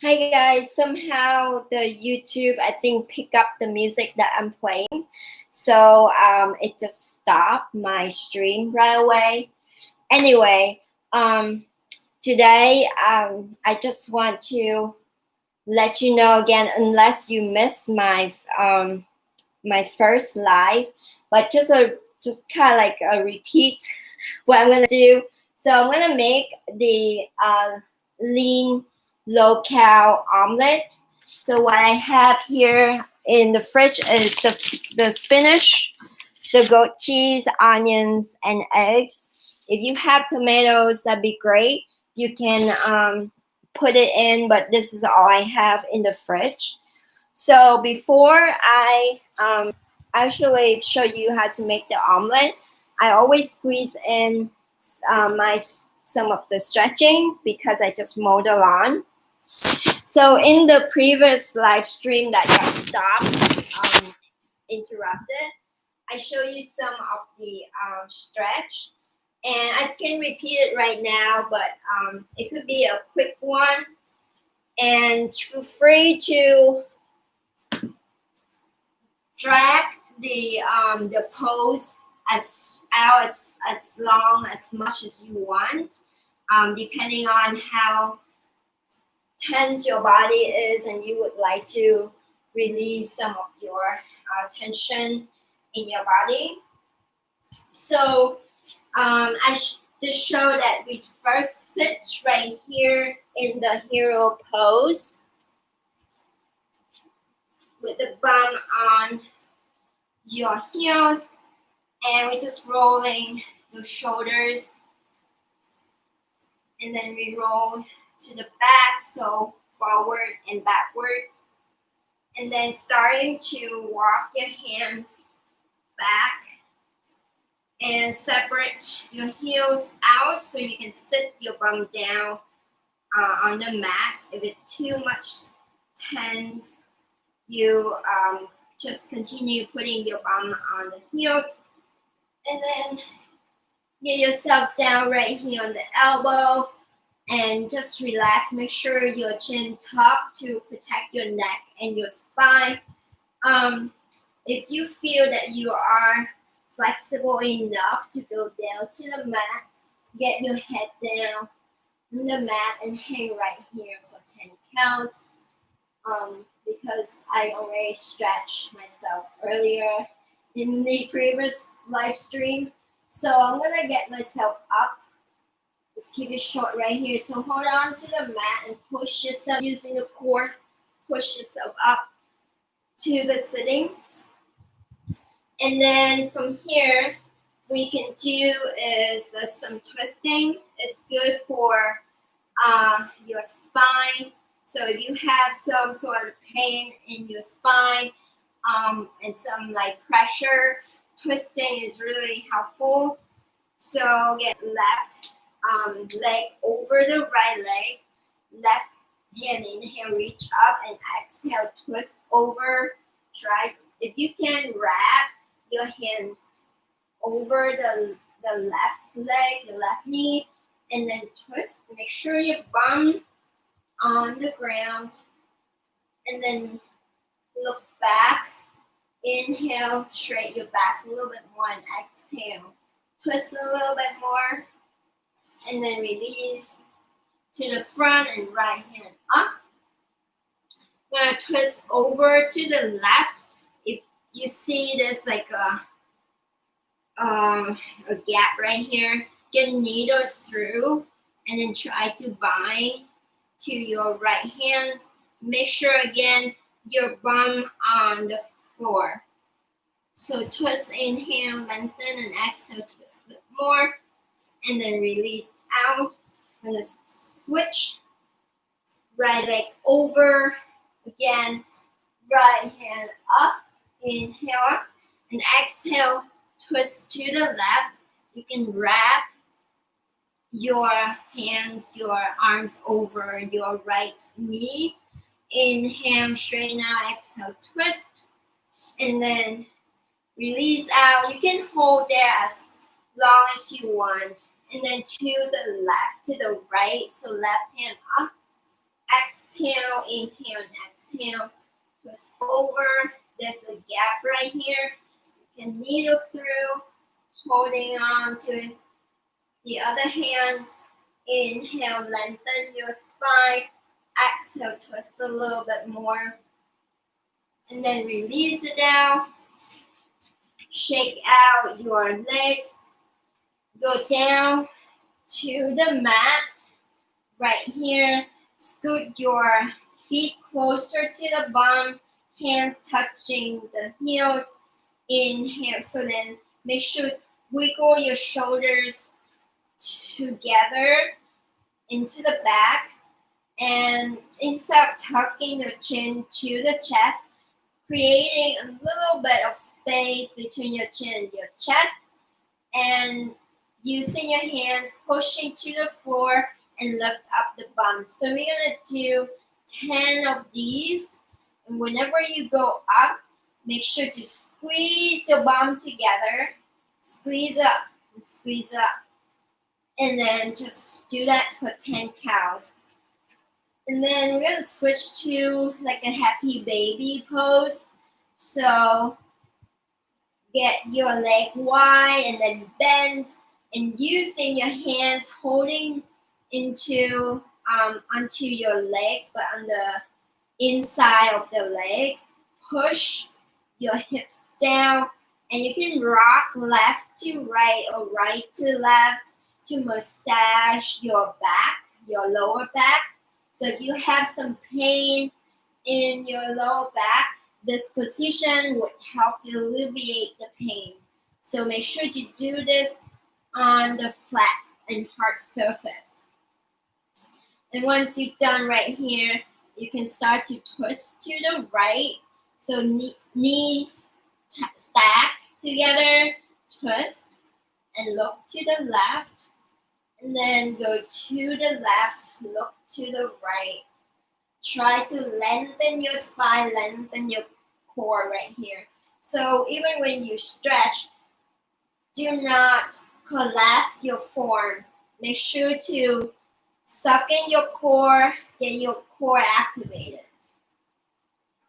Hi guys, somehow the YouTube I think pick up the music that I'm playing, so it just stopped my stream right away. Anyway, today I just want to let you know again, unless you missed my first live, but just kind of like a repeat what I'm gonna do. So I'm gonna make the lean low-cal omelet. So what I have here in the fridge is the spinach, the goat cheese, onions, and eggs. If you have tomatoes, that'd be great. You can put it in, but this is all I have in the fridge. So before I actually show you how to make the omelet, I always squeeze in my some of the stretching because I just mowed the lawn. So in the previous live stream that got stopped, interrupted, I show you some of the stretch, and I can repeat it right now, but it could be a quick one. And feel free to drag the pose as long as much as you want, depending on how tense your body is, and you would like to release some of your tension in your body. So just show that we first sit right here in the hero pose with the bum on your heels, and we're just rolling the shoulders, and then we roll to the back, so forward and backwards, and then starting to walk your hands back and separate your heels out so you can sit your bum down on the mat. If it's too much tense, you just continue putting your bum on the heels, and then get yourself down right here on the elbow and just relax. Make sure your chin tucked to protect your neck and your spine. If you feel that you are flexible enough to go down to the mat, get your head down on the mat and hang right here for 10 counts. Because I already stretched myself earlier in the previous live stream. So I'm gonna get myself up. Just keep it short right here. So hold on to the mat and push yourself using the core. Push yourself up to the sitting. And then from here, we can do is some twisting. It's good for your spine. So if you have some sort of pain in your spine and some like pressure, twisting is really helpful. So get left leg over the right leg, left hand inhale, reach up, and exhale, twist over. Try if you can wrap your hands over the left leg, the left knee, and then twist. Make sure your bum on the ground, and then look back. Inhale, straight your back a little bit more, and exhale. Twist a little bit more, and then release to the front and right hand up. I'm gonna twist over to the left. If you see there's like a gap right here, get a needle through, and then try to bind to your right hand. Make sure again your bum on the floor. So twist, inhale, lengthen, and exhale, twist a bit more, and then release out. I'm gonna switch. Right leg over, again, right hand up, inhale, and exhale, twist to the left. You can wrap your hands, your arms over your right knee. Inhale, straighten out, exhale, twist, and then release out. You can hold there as long as you want. And then to the left, to the right, so left hand up, Exhale, inhale, and exhale. Twist over. There's a gap right here. You can needle through, holding on to the other hand. Inhale, lengthen your spine. Exhale, twist a little bit more. And then release it down. Shake out your legs. Go down to the mat. Right here. Scoot your feet closer to the bum. Hands touching the heels. Inhale. So then make sure wiggle your shoulders together into the back. And instead of tucking your chin to the chest, creating a little bit of space between your chin and your chest, and using your hands pushing to the floor and lift up the bum. So we're gonna do 10 of these, and whenever you go up, make sure to squeeze your bum together, squeeze up and squeeze up, and then just do that for 10 counts. And then we're gonna switch to like a happy baby pose. So get your leg wide and then bend, and using your hands holding into onto your legs, but on the inside of the leg. Push your hips down, and you can rock left to right or right to left to massage your back, your lower back. So if you have some pain in your lower back, this position would help to alleviate the pain. So make sure to do this on the flat and hard surface. And once you're done right here, you can start to twist to the right. So knees stack together, twist, and look to the left. And then go to the left, look to the right. Try to lengthen your spine, lengthen your core right here. So even when you stretch, do not collapse your form. Make sure to suck in your core, get your core activated.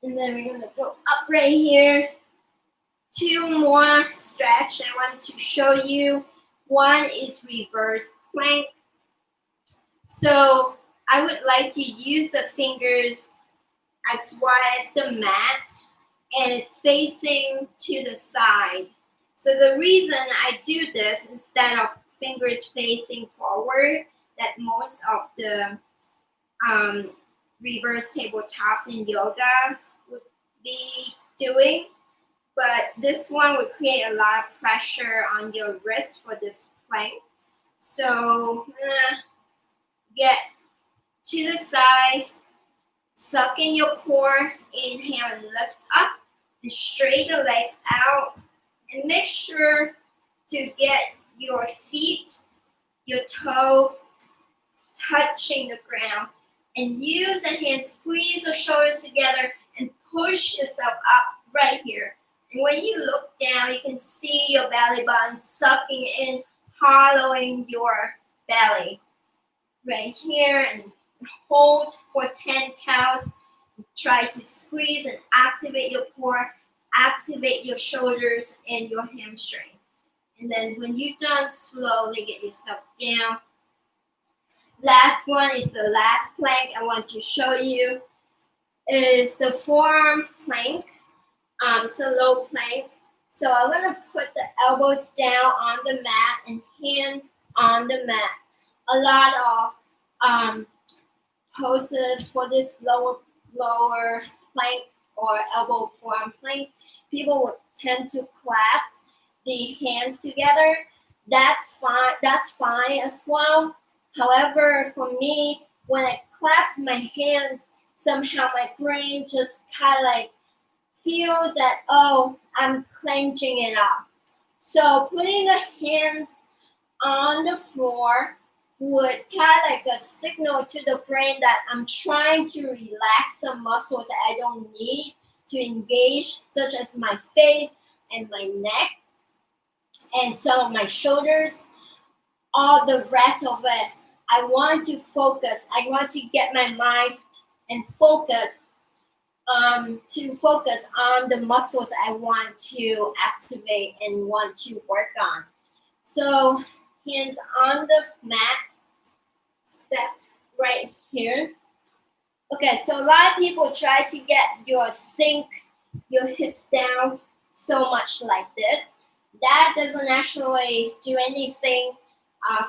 And then we're gonna go up right here. 2 more stretch I want to show you. One is reverse plank. So I would like to use the fingers as wide as the mat and facing to the side. So the reason I do this instead of fingers facing forward, that most of the reverse tabletops in yoga would be doing, but this one would create a lot of pressure on your wrist for this plank. So I'm gonna get to the side, suck in your core, inhale and lift up, and straighten the legs out, and make sure to get your feet, your toe touching the ground, and use the hands, squeeze the shoulders together and push yourself up right here. And when you look down, you can see your belly button sucking in, hollowing your belly right here, and hold for 10 counts. Try to squeeze and activate your core, activate your shoulders and your hamstring. And then when you're done, slowly get yourself down. Last one is the last plank I want to show you. Is the forearm plank. It's a low plank. So I'm going to put the elbows down on the mat and hands on the mat. A lot of poses for this lower plank or elbow forearm plank, people would tend to clasp the hands together. That's fine as well. However, for me, when I clasp my hands, somehow my brain just kind of like feels that, oh, I'm clenching it up. So putting the hands on the floor would kind of like a signal to the brain that I'm trying to relax some muscles that I don't need to engage, such as my face and my neck and some of my shoulders. All the rest of it, I want to focus. I want to get my mind and focus to focus on the muscles I want to activate and want to work on. So hands on the mat, step right here. Okay, so a lot of people try to get sink your hips down so much like this. That doesn't actually do anything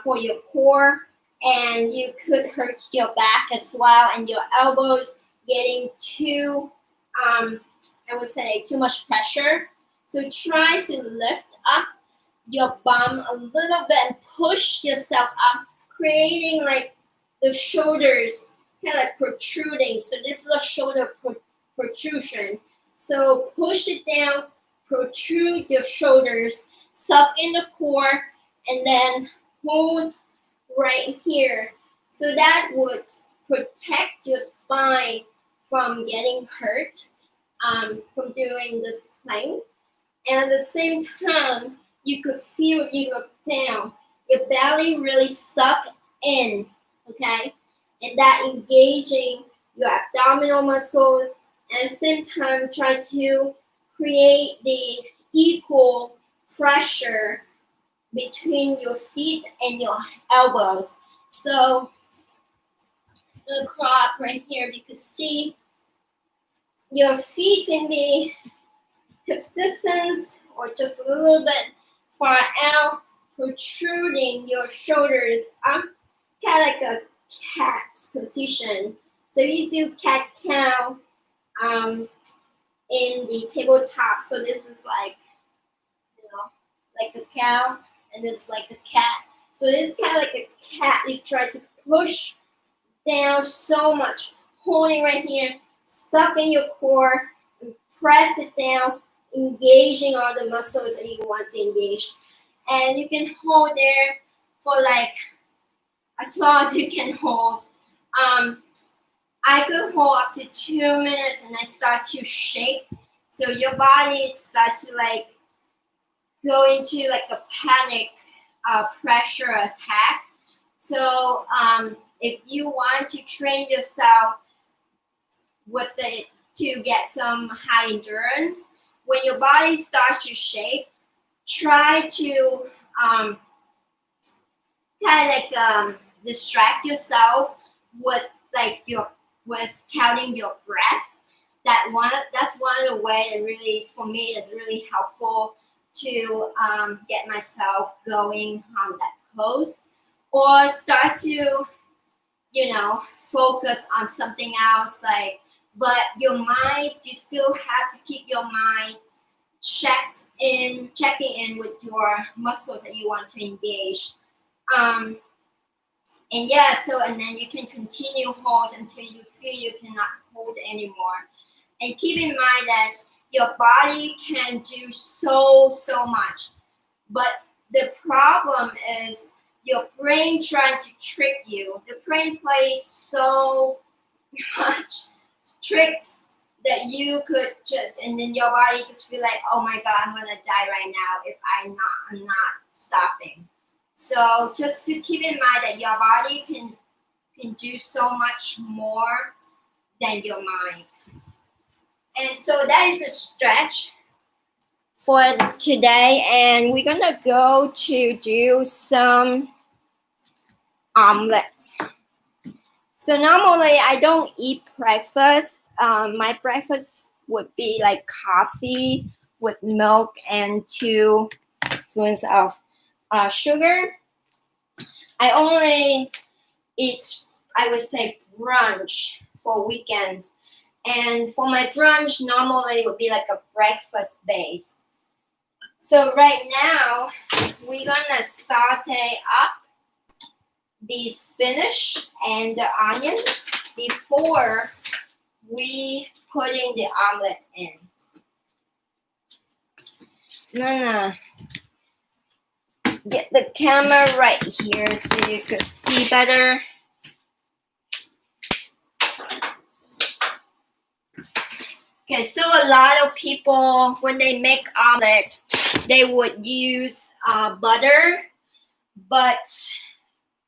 for your core, and you could hurt your back as well and your elbows getting too, I would say, too much pressure. So try to lift up your bum a little bit and push yourself up, creating like the shoulders kind of like protruding. So this is a shoulder protrusion. So push it down, protrude your shoulders, suck in the core, and then hold right here. So that would protect your spine from getting hurt from doing this plank. And at the same time, you could feel you look down. Your belly really suck in, okay? And that engaging your abdominal muscles. And at the same time, try to create the equal pressure between your feet and your elbows. So the crop right here, you can see your feet can be hip distance or just a little bit far out, protruding your shoulders up, kind of like a cat position. So you do cat cow in the tabletop. So this is like, like a cow, and it's like a cat. So this is kind of like a cat. You try to push down so much, holding right here, sucking your core, and press it down, engaging all the muscles that you want to engage. And you can hold there for like as long as you can hold. I could hold up to 2 minutes and I start to shake. So your body starts to like go into like a panic pressure attack. So if you want to train yourself with it to get some high endurance, when your body starts to shake, try to kind of like distract yourself with like with counting your breath. That's one of the way that really for me is really helpful to get myself going on that pose, or start to focus on something else, like, but your mind, you still have to keep your mind checking in with your muscles that you want to engage. And then you can continue hold until you feel you cannot hold anymore. And keep in mind that your body can do so much, but the problem is your brain trying to trick you. The brain plays so much tricks that you could and then your body just feel like, oh my God, I'm gonna die right now if I'm not stopping. So just to keep in mind that your body can do so much more than your mind. And so that is a stretch for today, and we're gonna go to do some omelette. So normally I don't eat breakfast. My breakfast would be like coffee with milk and 2 spoons of sugar. I only eat, I would say, brunch for weekends. And for my brunch, normally it would be like a breakfast base. So right now, we're gonna saute up the spinach and the onions before we putting the omelet in. I'm gonna get the camera right here so you could see better. Okay, so a lot of people, when they make omelet, they would use butter, but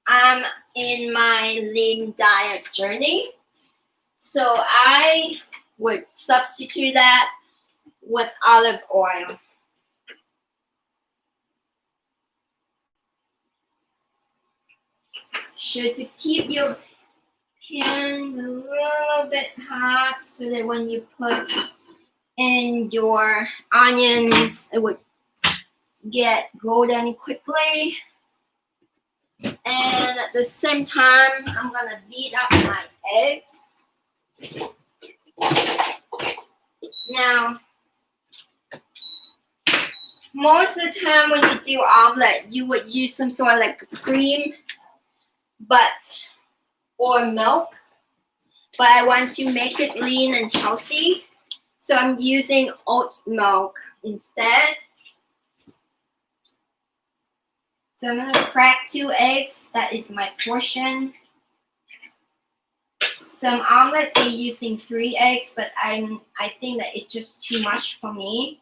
I'm in my lean diet journey. So I would substitute that with olive oil. Should to keep your pans a little bit hot so that when you put in your onions, it would get golden quickly. And at the same time, I'm gonna beat up my eggs. Now, most of the time when you do omelet, you would use some sort of like cream, but or milk. But I want to make it lean and healthy, so I'm using oat milk instead. So I'm gonna crack 2 eggs. That is my portion. Some omelets they're using 3 eggs, but I think that it's just too much for me.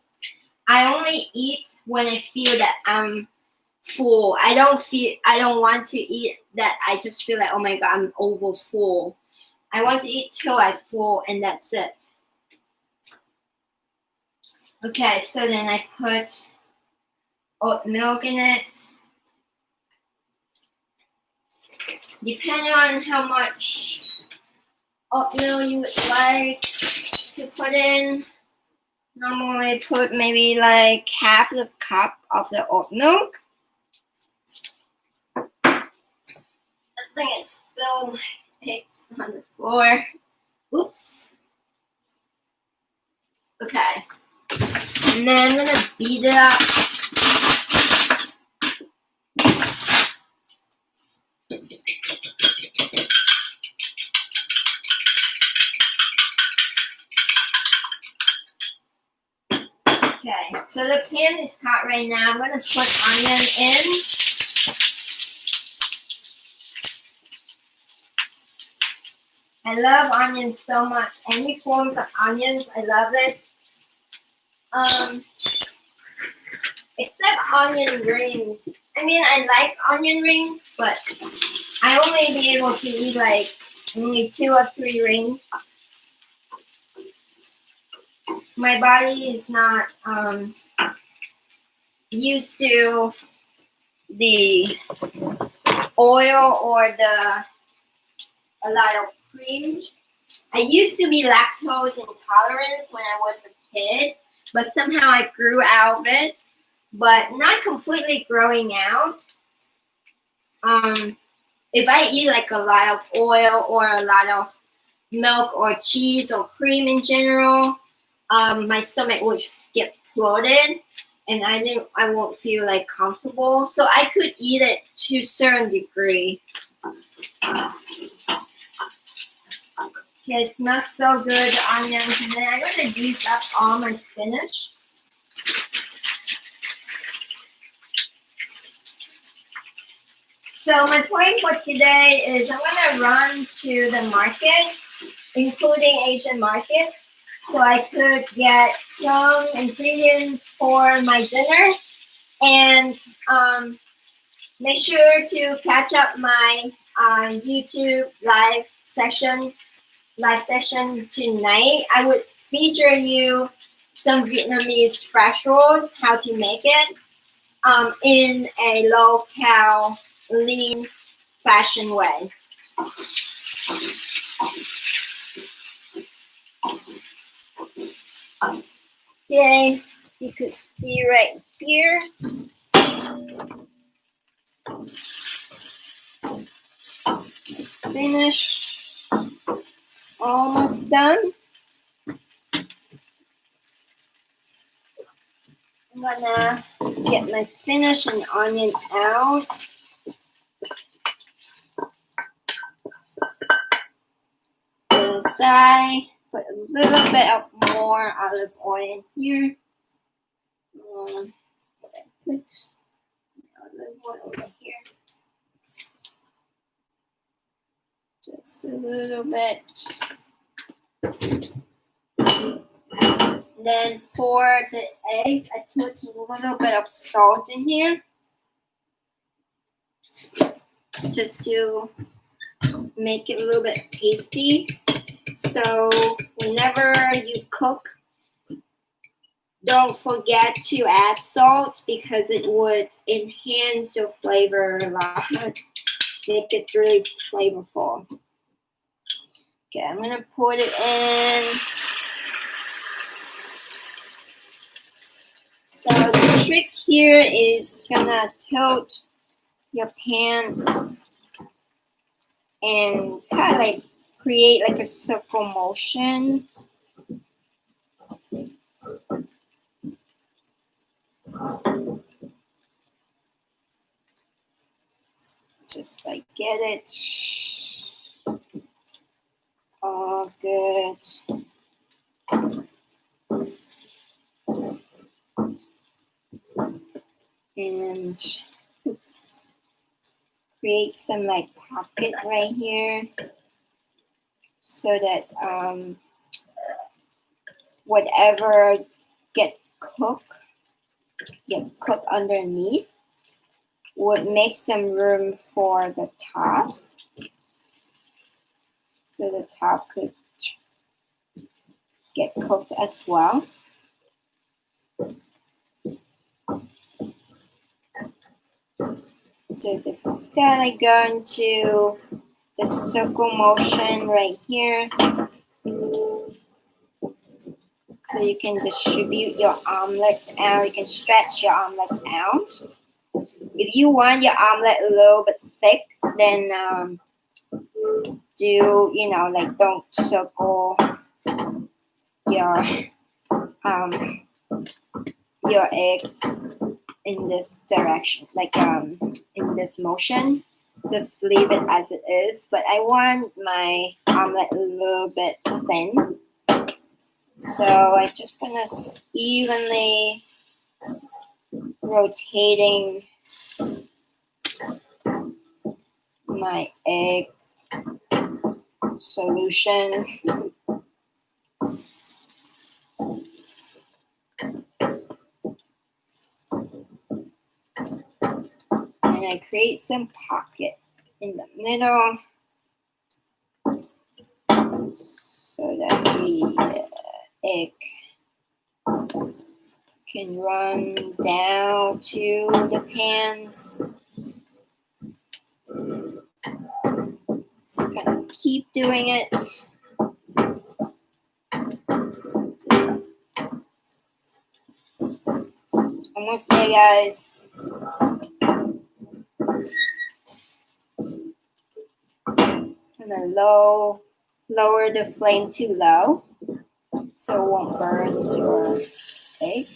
I only eat when I feel that I'm full. I don't want to eat that I just feel like, oh my god, I'm over full. I want to eat till I'm full and that's it. Okay, so then I put oat milk in it. Depending on how much oatmeal you would like to put in, normally put maybe like half the cup of the oat milk. I think I spilled my eggs on the floor. Oops. Okay. And then I'm gonna beat it up. Okay, so the pan is hot right now. I'm gonna put onion in. I love onions so much. Any forms of onions, I love it. Except onion rings. I mean, I like onion rings, but I only be able to eat like only 2 or 3 rings. My body is not used to the oil or a lot of cream. I used to be lactose intolerant when I was a kid, but somehow I grew out of it, but not completely growing out. If I eat like a lot of oil or a lot of milk or cheese or cream in general, my stomach would get bloated and I won't feel like comfortable. So I could eat it to a certain degree. Okay, it smells so good, the onions. And then I'm going to use up all my spinach. So my point for today is I'm going to run to the market, including Asian markets, so I could get some ingredients for my dinner. And make sure to catch up my YouTube live session tonight. I would feature you some Vietnamese fresh rolls, how to make it in a low-cal, lean fashion way. Okay, you could see right here. Finish. Almost done. I'm gonna get my spinach and onion out. Inside, put a little bit of more olive oil in here. Put olive oil over here. Just a little bit. Then for the eggs, I put a little bit of salt in here. just to make it a little bit tasty. So whenever you cook, don't forget to add salt because it would enhance your flavor a lot. Make it really flavorful. Okay, I'm gonna put it in. So the trick here is gonna tilt your pans and kind of like create like a circle motion. Just like get it all good. And oops, create some like pocket right here so that whatever gets cooked underneath would make some room for the top, so the top could get cooked as well. So just gotta go into the circle motion right here, so you can distribute your omelet out. You can stretch your omelet out. If you want your omelet a little bit thick, then don't circle your eggs in this direction, like in this motion. Just leave it as it is. But I want my omelet a little bit thin, so I'm just gonna evenly rotating my egg solution. And I create some pocket in the middle so that the egg can run down to the pans. Just gonna keep doing it. Almost there, guys. Gonna lower the flame too low so it won't burn your egg.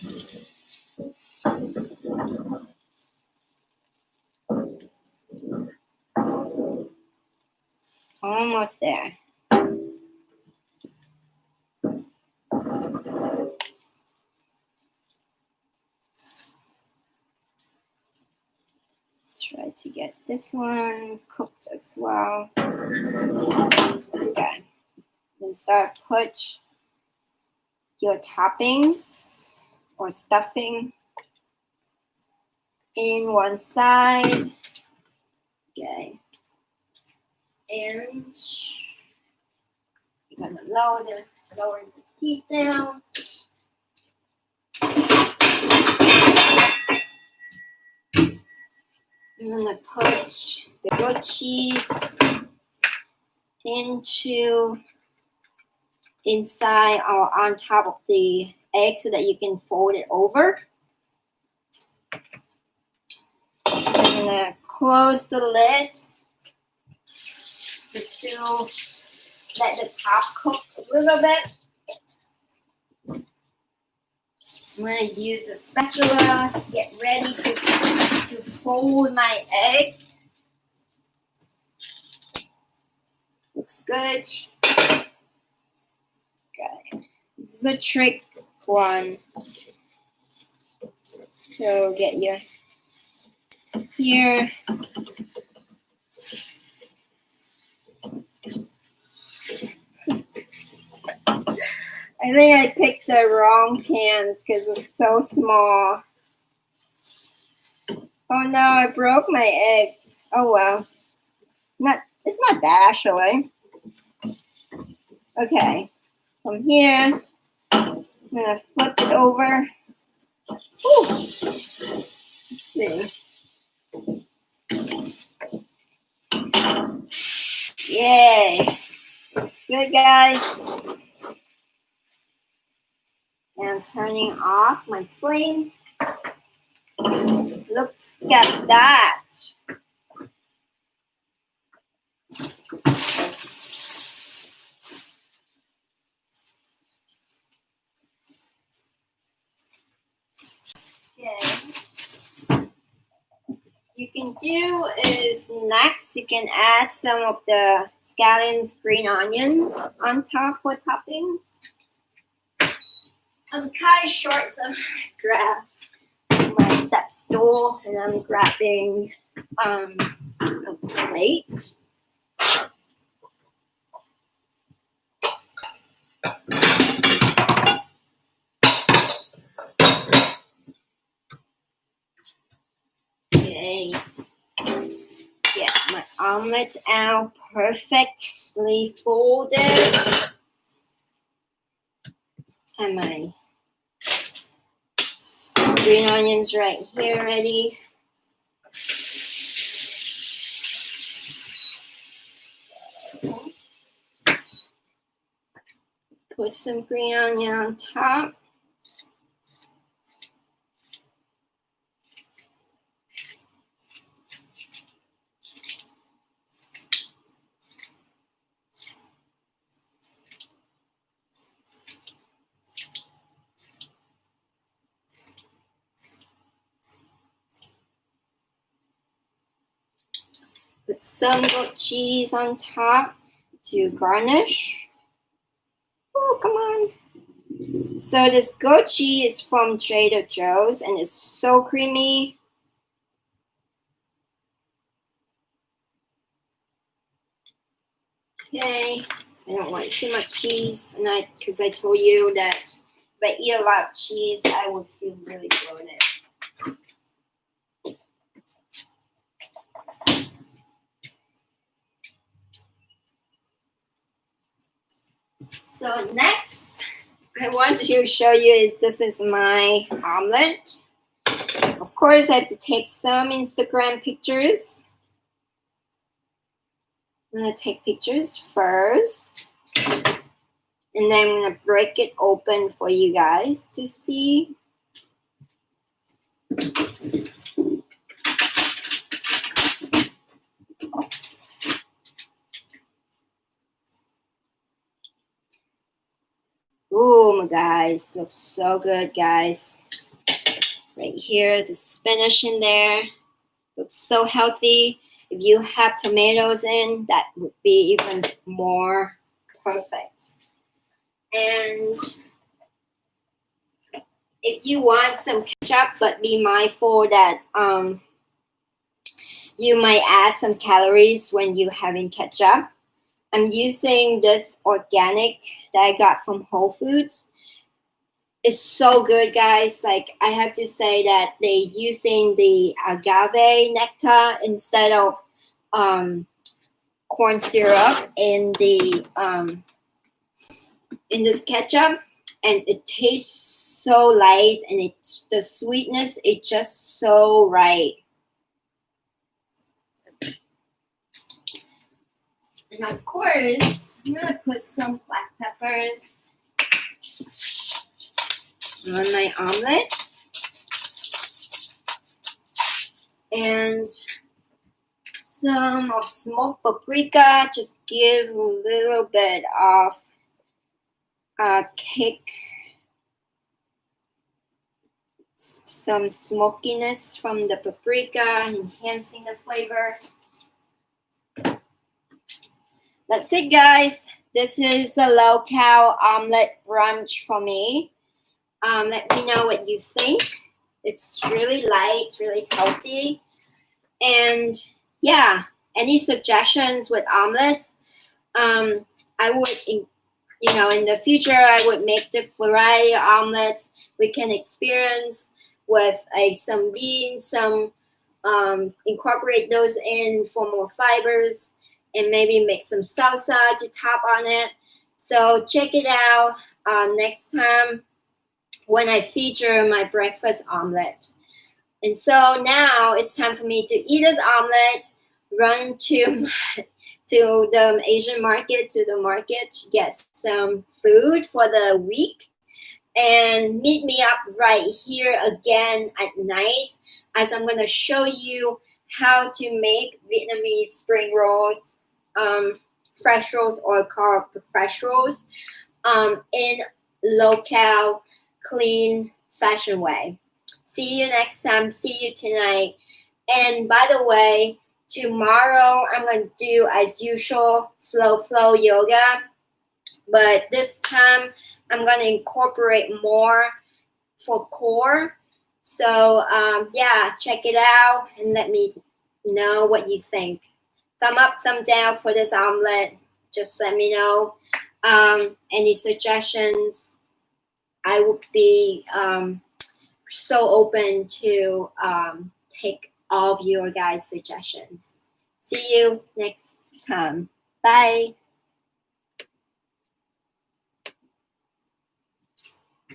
Almost there. Try to get this one cooked as well. Okay. Then start put your toppings or stuffing in one side. Okay. And you're gonna lower the heat down. I'm gonna put the goat cheese inside or on top of the egg so that you can fold it over. I'm gonna close the lid just to let the top cook a little bit. I'm gonna use a spatula, get ready to fold my egg. Looks good. Okay, this is a trick one. So get your here. I think I picked the wrong pans because it's so small. Oh no, I broke my eggs. Oh well. It's not bad actually. Okay, from here, I'm gonna flip it over. Whew. Let's see. Yay! It's good, guys. And I'm turning off my flame. Looks at that. Okay. You can do is next you can add some of the scallions, green onions on top for toppings. I'm kind of short, so I'm gonna grab my step stool and I'm grabbing a plate. Okay. Get my omelette out perfectly folded. And my green onions right here ready. Put some green onion on top. Put some goat cheese on top to garnish. Oh, come on. So this goat cheese is from Trader Joe's and it's so creamy. Okay, I don't want too much cheese, and because I told you that if I eat a lot of cheese, I would feel really bloated. So next, I want to show you this is my omelet. Of course, I have to take some Instagram pictures. I'm gonna take pictures first, and then I'm gonna break it open for you guys to see. Ooh, my guys, looks so good, guys. Right here, the spinach in there. Looks so healthy. If you have tomatoes in, that would be even more perfect. And if you want some ketchup, but be mindful that you might add some calories when you're having ketchup. I'm using this organic that I got from Whole Foods. It's so good, guys. Like, I have to say that they're using the agave nectar instead of corn syrup in this ketchup, and it tastes so light, and the sweetness is just so right. And of course, I'm gonna put some black peppers on my omelet. And some of smoked paprika, just give a little bit of kick, some smokiness from the paprika, enhancing the flavor. That's it, guys. This is a low-cal omelet brunch for me. Let me know what you think. It's really light, it's really healthy. And yeah, any suggestions with omelets? I would, in the future, I would make different variety of omelets. We can experience with some beans, some incorporate those in for more fibers. and maybe make some salsa to top on it. So check it out next time when I feature my breakfast omelet. And so now it's time for me to eat this omelet, run to the Asian market, to the market to get some food for the week, and meet me up right here again at night as I'm going to show you how to make Vietnamese spring rolls, fresh rolls, or called fresh rolls in local, clean fashion way. See you next time. See you tonight. And by the way, tomorrow I'm going to do, as usual, slow flow yoga. But this time I'm going to incorporate more for core. So yeah, check it out and let me know what you think. Thumb up, thumb down for this omelet. Just let me know. Any suggestions. I would be so open to take all of your guys' suggestions. See you next time. Bye.